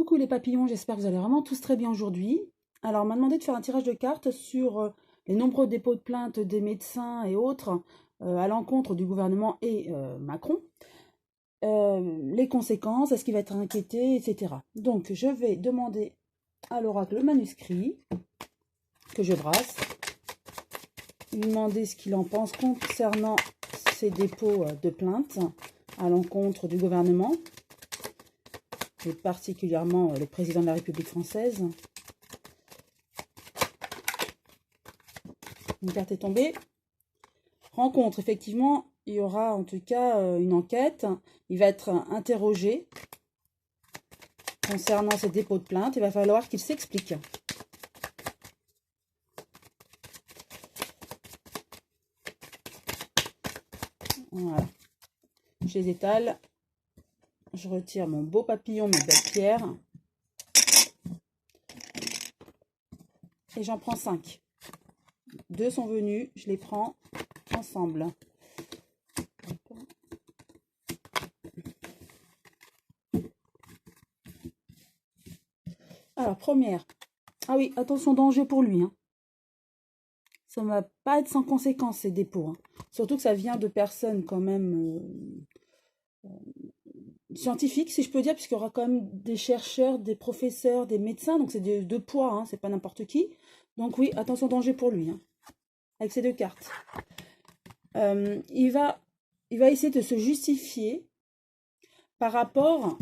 Coucou les papillons, j'espère que vous allez vraiment tous très bien aujourd'hui. Alors, on m'a demandé de faire un tirage de cartes sur les nombreux dépôts de plaintes des médecins et autres à l'encontre du gouvernement et Macron, les conséquences, est-ce qu'il va être inquiété, etc. Donc, je vais demander à l'oracle le manuscrit que je brasse, lui demander ce qu'il en pense concernant ces dépôts de plaintes à l'encontre du gouvernement, et particulièrement le président de la République française. Une carte est tombée. Rencontre, effectivement, il y aura en tout cas une enquête. Il va être interrogé concernant ces dépôts de plainte. Il va falloir qu'il s'explique. Voilà. Je les étale. Je retire mon beau papillon, mes belles pierres. Et j'en prends 5. 2 sont venus, je les prends ensemble. Alors, première. Ah oui, attention, danger pour lui. Ça ne va pas être sans conséquence, ces dépôts. Surtout que ça vient de personnes quand même scientifiques, si je peux dire, puisqu'il y aura quand même des chercheurs, des professeurs, des médecins. Donc, c'est de poids, c'est pas n'importe qui. Donc oui, attention, danger pour lui. Avec ces 2 cartes. Il va essayer de se justifier par rapport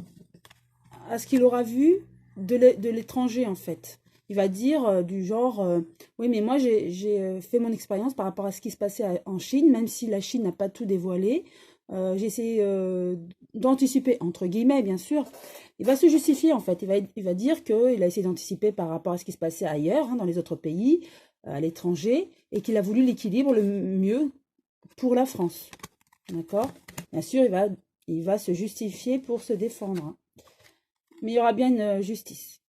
à ce qu'il aura vu de l'étranger, en fait. Il va dire du genre, oui, mais moi, j'ai fait mon expérience par rapport à ce qui se passait en Chine, même si la Chine n'a pas tout dévoilé. J'ai essayé d'anticiper, entre guillemets, bien sûr. Il va se justifier, en fait. Il va dire qu'il a essayé d'anticiper par rapport à ce qui se passait ailleurs, dans les autres pays, à l'étranger, et qu'il a voulu l'équilibre le mieux pour la France. D'accord? Bien sûr, il va se justifier pour se défendre. Mais il y aura bien une justice.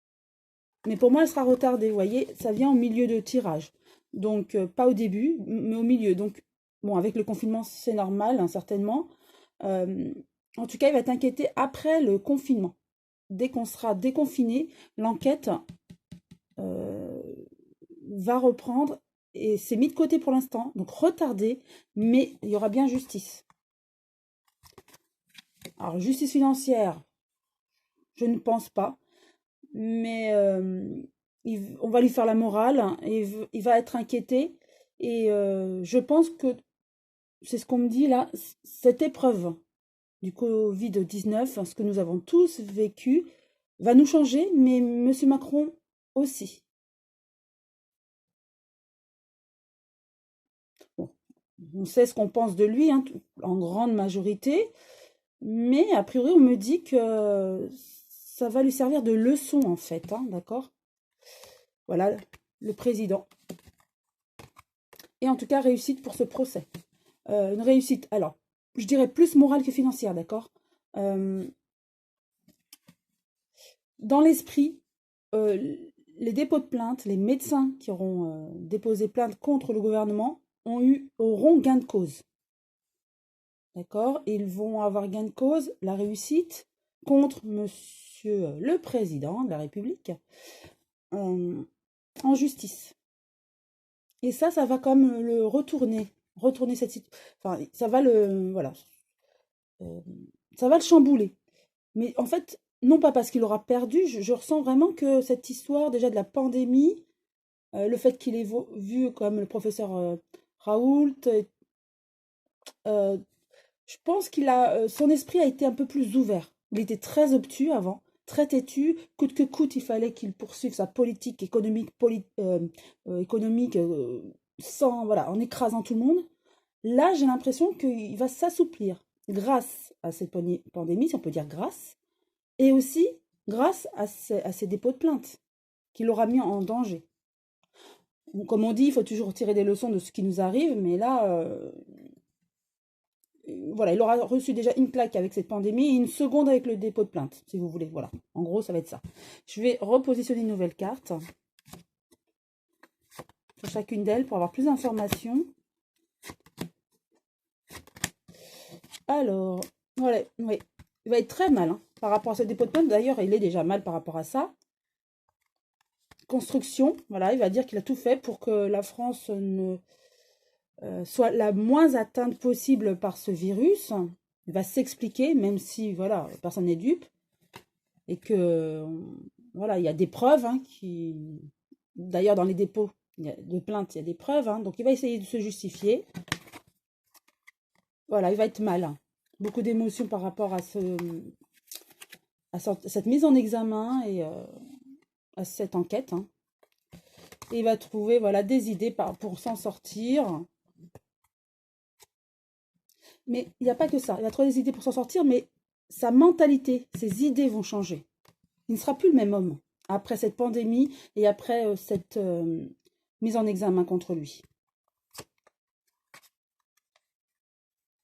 Mais pour moi, elle sera retardée. Vous voyez, ça vient au milieu de tirage. Donc, pas au début, mais au milieu. Donc, bon, avec le confinement, c'est normal, certainement. En tout cas, il va être inquiété après le confinement. Dès qu'on sera déconfiné, l'enquête va reprendre. Et c'est mis de côté pour l'instant, donc retardé, mais il y aura bien justice. Alors, justice financière, je ne pense pas. Mais on va lui faire la morale, et il va être inquiété. Et je pense que, c'est ce qu'on me dit là, cette épreuve du Covid-19, ce que nous avons tous vécu, va nous changer, mais M. Macron aussi. Bon, on sait ce qu'on pense de lui, en grande majorité, mais a priori on me dit que ça va lui servir de leçon en fait, d'accord? Voilà, le président. Et en tout cas, réussite pour ce procès. Une réussite, alors, je dirais plus morale que financière, d'accord? Dans l'esprit, les dépôts de plainte, les médecins qui auront déposé plainte contre le gouvernement auront gain de cause. D'accord? Ils vont avoir gain de cause, la réussite, contre monsieur le président de la République, en justice. Et ça va comme le retourner cette situation. Enfin, ça va voilà. Ça va le chambouler. Mais en fait, non pas parce qu'il aura perdu, je ressens vraiment que cette histoire déjà de la pandémie, le fait qu'il ait vu comme le professeur Raoult, je pense son esprit a été un peu plus ouvert. Il était très obtus avant, très têtu, coûte que coûte, il fallait qu'il poursuive sa politique économique, voilà, en écrasant tout le monde. Là, j'ai l'impression qu'il va s'assouplir grâce à cette pandémie, si on peut dire grâce, et aussi grâce à ces dépôts de plainte qui l'aura mis en danger. Donc, comme on dit, il faut toujours tirer des leçons de ce qui nous arrive, mais là, voilà, il aura reçu déjà une claque avec cette pandémie et une seconde avec le dépôt de plainte, si vous voulez. Voilà, en gros, ça va être ça. Je vais repositionner une nouvelle carte sur chacune d'elles pour avoir plus d'informations. Alors, voilà, oui. il va être très mal hein, par rapport à ce dépôt de plainte. D'ailleurs, il est déjà mal par rapport à ça. Construction, voilà, il va dire qu'il a tout fait pour que la France ne soit la moins atteinte possible par ce virus. Il va s'expliquer, même si, voilà, personne n'est dupe. Et que, voilà, il y a des preuves hein, qui... D'ailleurs, dans les dépôts de plainte, il y a des preuves. Hein, donc, il va essayer de se justifier. Voilà, il va être mal. Hein. Beaucoup d'émotions par rapport à cette mise en examen et à cette enquête. Hein. Et il va trouver voilà, des idées pour s'en sortir. Mais il n'y a pas que ça. Il va trouver des idées pour s'en sortir, mais sa mentalité, ses idées vont changer. Il ne sera plus le même homme après cette pandémie et après cette mise en examen contre lui.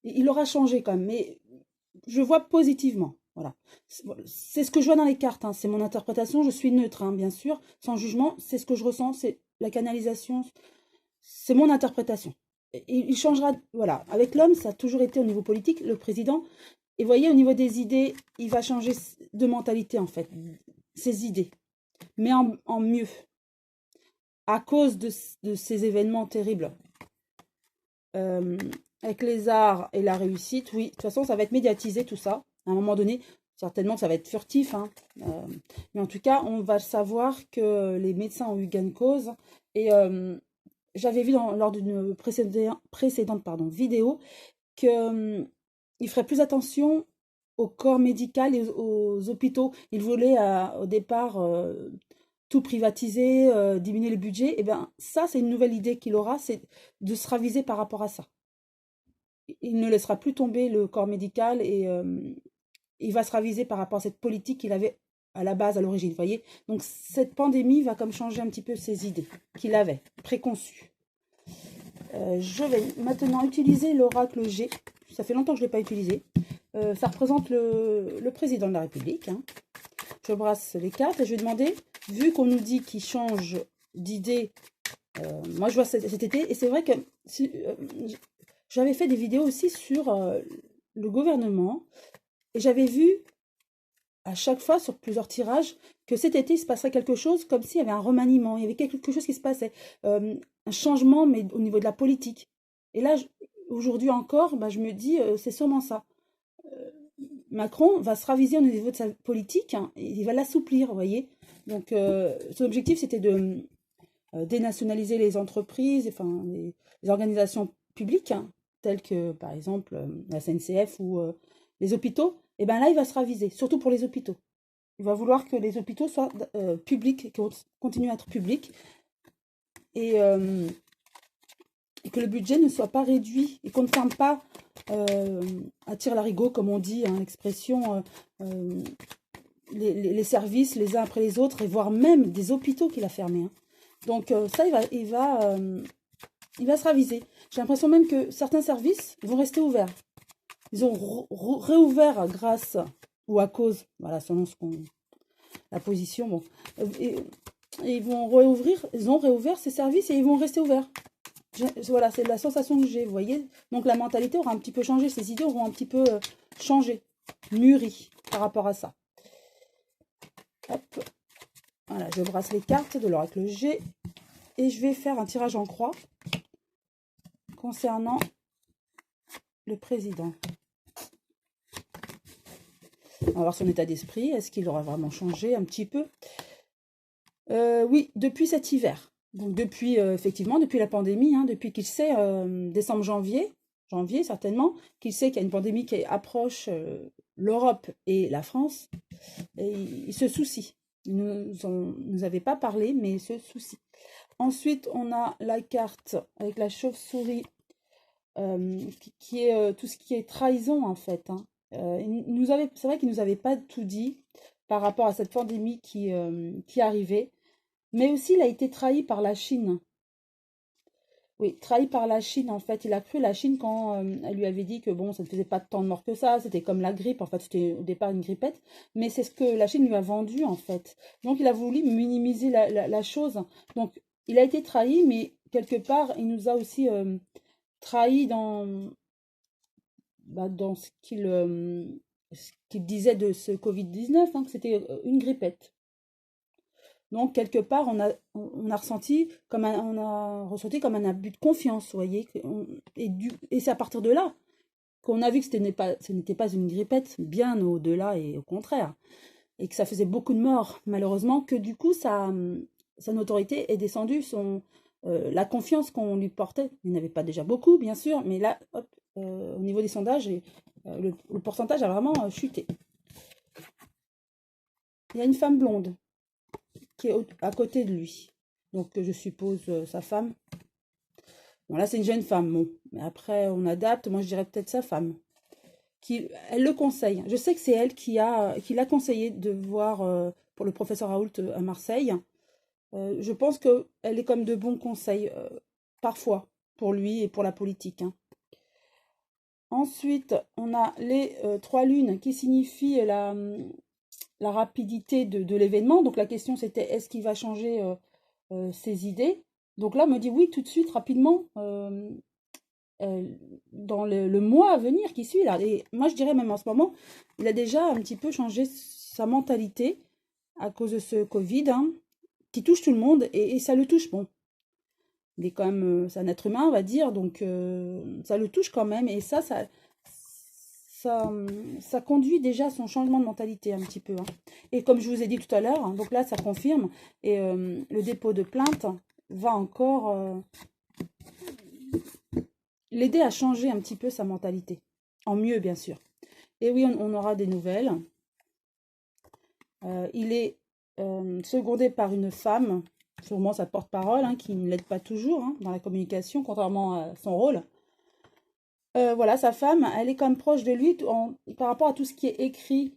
Il aura changé quand même, mais je vois positivement. Voilà. C'est ce que je vois dans les cartes. Hein. C'est mon interprétation. Je suis neutre, hein, bien sûr, sans jugement. C'est ce que je ressens. C'est la canalisation. C'est mon interprétation. Il changera. Voilà. Avec l'homme, ça a toujours été au niveau politique, le président. Et vous voyez, au niveau des idées, il va changer de mentalité, en fait. Ses idées. Mais en mieux. À cause de ces événements terribles. Avec les arts et la réussite, oui. De toute façon, ça va être médiatisé, tout ça. À un moment donné, certainement que ça va être furtif. Hein. Mais en tout cas, on va savoir que les médecins ont eu gain de cause. Et j'avais vu lors d'une précédente vidéo qu'il ferait plus attention au corps médical et aux hôpitaux. Il voulait au départ tout privatiser, diminuer le budget. Et bien ça, c'est une nouvelle idée qu'il aura, c'est de se raviser par rapport à ça. Il ne laissera plus tomber le corps médical et il va se raviser par rapport à cette politique qu'il avait à la base, à l'origine, vous voyez. Donc cette pandémie va comme changer un petit peu ses idées qu'il avait préconçues. Je vais maintenant utiliser l'oracle G. Ça fait longtemps que je ne l'ai pas utilisé. Ça représente le président de la République. Hein. Je brasse les cartes et je vais demander, vu qu'on nous dit qu'il change d'idée, moi je vois cet été, et c'est vrai que j'avais fait des vidéos aussi sur le gouvernement, et j'avais vu à chaque fois sur plusieurs tirages que cet été il se passerait quelque chose comme s'il y avait un remaniement, il y avait quelque chose qui se passait, un changement mais au niveau de la politique. Et là, aujourd'hui encore, bah, je me dis, c'est sûrement ça. Macron va se raviser au niveau de sa politique, hein, et il va l'assouplir, vous voyez. Donc, son objectif, c'était de dénationaliser les entreprises, enfin, les organisations publiques, hein, telles que, par exemple, la SNCF ou les hôpitaux. Et bien là, il va se raviser, surtout pour les hôpitaux. Il va vouloir que les hôpitaux soient publics, continuent à être publics, et que le budget ne soit pas réduit, et qu'on ne ferme pas à tire-larigot, comme on dit, hein, l'expression, les services les uns après les autres, et voire même des hôpitaux qu'il a fermés. Hein. Donc ça, il va se raviser. J'ai l'impression même que certains services vont rester ouverts. Ils ont réouvert grâce ou à cause, voilà, selon la position. Bon, et ils vont réouvrir, ils ont réouvert ces services et ils vont rester ouverts. Voilà, c'est la sensation que j'ai, vous voyez. Donc la mentalité aura un petit peu changé, ces idées auront un petit peu changé, mûri par rapport à ça. Hop. Voilà, je brasse les cartes de l'oracle G et je vais faire un tirage en croix concernant le président. On va voir son état d'esprit. Est-ce qu'il aura vraiment changé un petit peu? Oui, depuis cet hiver. Donc depuis, effectivement, depuis la pandémie, hein, depuis qu'il sait, décembre, janvier certainement, qu'il sait qu'il y a une pandémie qui approche l'Europe et la France, et il se soucie. Il nous avait pas parlé, mais il se soucie. Ensuite, on a la carte avec la chauve-souris, qui est tout ce qui est trahison, en fait. Hein. C'est vrai qu'il ne nous avait pas tout dit par rapport à cette pandémie qui arrivait, mais aussi il a été trahi par la Chine. Oui, trahi par la Chine, en fait. Il a cru la Chine quand elle lui avait dit que bon, ça ne faisait pas tant de morts que ça, c'était comme la grippe, en fait, c'était au départ une grippette, mais c'est ce que la Chine lui a vendu, en fait. Donc il a voulu minimiser la chose. Donc il a été trahi, mais quelque part, il nous a aussi trahi dans ce qu'il ce qu'il disait de ce Covid-19, hein, que c'était une grippette. Donc, quelque part, on a ressenti on a ressenti comme un abus de confiance, vous voyez. Et c'est à partir de là qu'on a vu que ce n'était pas une grippette, bien au-delà et au contraire. Et que ça faisait beaucoup de morts, malheureusement, que du coup, sa notoriété est descendue, la confiance qu'on lui portait. Il n'y en avait pas déjà beaucoup, bien sûr, mais là, hop, au niveau des sondages, le pourcentage a vraiment chuté. Il y a une femme blonde qui est à côté de lui. Donc, je suppose sa femme. Bon, là, c'est une jeune femme, bon. Mais après, on adapte. Moi, je dirais peut-être sa femme. Elle le conseille. Je sais que c'est elle qui l'a conseillé de voir pour le professeur Raoult à Marseille. Je pense qu'elle est comme de bons conseils, parfois, pour lui et pour la politique, hein. Ensuite, on a les 3 lunes qui signifient la rapidité de l'événement. Donc la question c'était est-ce qu'il va changer ses idées? Donc là, on me dit oui tout de suite, rapidement, dans le mois à venir qui suit là. Et moi, je dirais même en ce moment, il a déjà un petit peu changé sa mentalité à cause de ce Covid, hein, qui touche tout le monde et ça le touche. Bon, il est quand même, c'est un être humain, on va dire, donc ça le touche quand même. Et ça conduit déjà à son changement de mentalité un petit peu, hein. Et comme je vous ai dit tout à l'heure, hein, donc là, ça confirme. Et le dépôt de plainte va encore l'aider à changer un petit peu sa mentalité. En mieux, bien sûr. Et oui, on aura des nouvelles. Il est secondé par une femme, sûrement sa porte-parole, hein, qui ne l'aide pas toujours, hein, dans la communication, contrairement à son rôle. Voilà, sa femme, elle est quand même proche de lui par rapport à tout ce qui est écrit,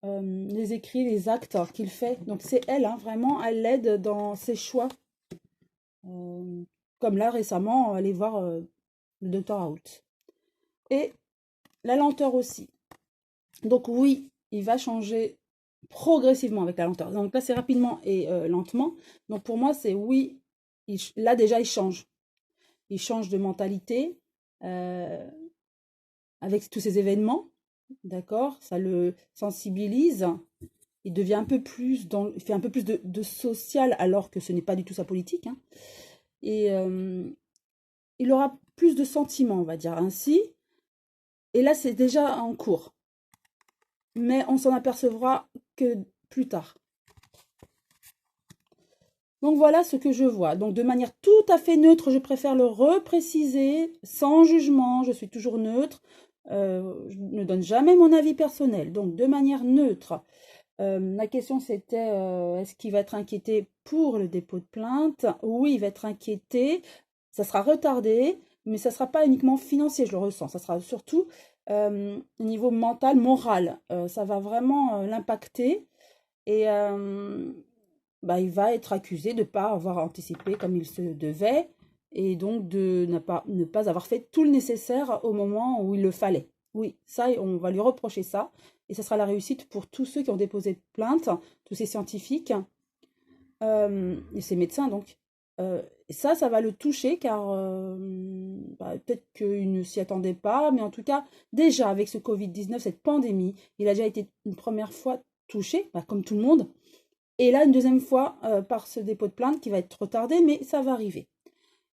les écrits, les actes qu'il fait. Donc c'est elle, hein, vraiment, elle l'aide dans ses choix. Comme là, récemment, aller voir le docteur Raoult. Et la lenteur aussi. Donc oui, il va changer progressivement avec la lenteur. Donc là, c'est rapidement et lentement. Donc pour moi, c'est oui, là déjà, il change. Il change de mentalité avec tous ces événements. D'accord? Ça le sensibilise. Il devient un peu plus il fait un peu plus de social alors que ce n'est pas du tout sa politique, hein. Et il aura plus de sentiments, on va dire ainsi. Et là, c'est déjà en cours. Mais on s'en apercevra que plus tard. Donc voilà ce que je vois. Donc de manière tout à fait neutre, je préfère le repréciser, sans jugement, je suis toujours neutre. Je ne donne jamais mon avis personnel. Donc de manière neutre. La question c'était, est-ce qu'il va être inquiété pour le dépôt de plainte? Oui, il va être inquiété. Ça sera retardé, mais ça ne sera pas uniquement financier, je le ressens. Ça sera surtout au niveau mental, moral. Ça va vraiment l'impacter. Et il va être accusé de ne pas avoir anticipé comme il se devait et donc de ne pas avoir fait tout le nécessaire au moment où il le fallait. Oui, ça, on va lui reprocher ça. Et ça sera la réussite pour tous ceux qui ont déposé plainte, tous ces scientifiques et ces médecins donc. Et ça va le toucher car peut-être qu'il ne s'y attendait pas, mais en tout cas, déjà avec ce Covid-19, cette pandémie, il a déjà été une première fois touché, comme tout le monde. Et là, une deuxième fois par ce dépôt de plainte qui va être retardé, mais ça va arriver.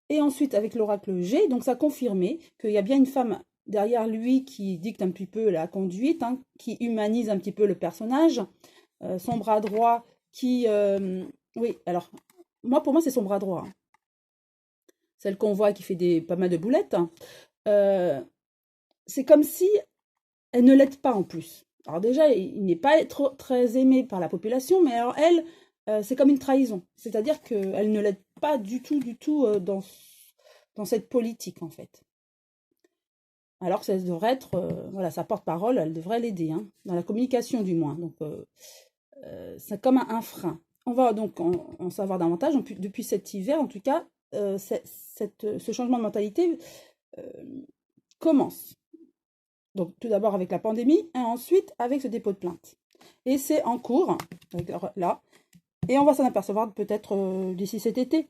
Et ensuite, avec l'oracle G, donc ça a confirmé qu'il y a bien une femme derrière lui qui dicte un petit peu la conduite, hein, qui humanise un petit peu le personnage. Son bras droit qui... oui, alors, pour moi, c'est son bras droit, hein. Celle qu'on voit qui fait pas mal de boulettes. C'est comme si elle ne l'aide pas en plus. Alors déjà, il n'est pas très aimé par la population, mais alors elle, c'est comme une trahison. C'est-à-dire qu'elle ne l'aide pas du tout dans cette politique, en fait. Alors que ça devrait être, voilà, sa porte-parole, elle devrait l'aider, hein, dans la communication du moins. Donc, c'est comme un frein. On va donc en savoir davantage. Depuis cet hiver, en tout cas, ce changement de mentalité commence. Donc tout d'abord avec la pandémie et ensuite avec ce dépôt de plainte. Et c'est en cours, là, et on va s'en apercevoir peut-être d'ici cet été.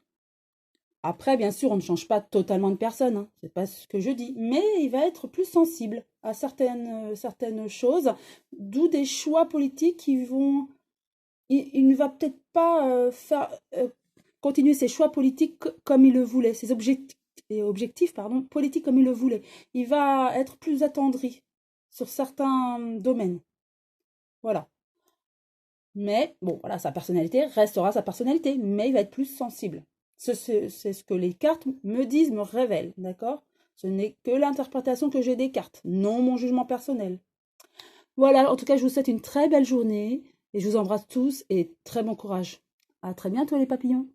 Après, bien sûr, on ne change pas totalement de personne, hein, c'est pas ce que je dis, mais il va être plus sensible à certaines choses, d'où des choix politiques qui vont... Il ne va peut-être pas faire continuer ses choix politiques comme il le voulait, ses objectifs pardon, politiques comme il le voulait. Il va être plus attendri sur certains domaines. Voilà. Mais bon, voilà, sa personnalité restera sa personnalité, mais il va être plus sensible. C'est ce que les cartes me disent, me révèlent, d'accord? Ce n'est que l'interprétation que j'ai des cartes, non mon jugement personnel. Voilà, en tout cas, je vous souhaite une très belle journée et je vous embrasse tous et très bon courage. À très bientôt les papillons.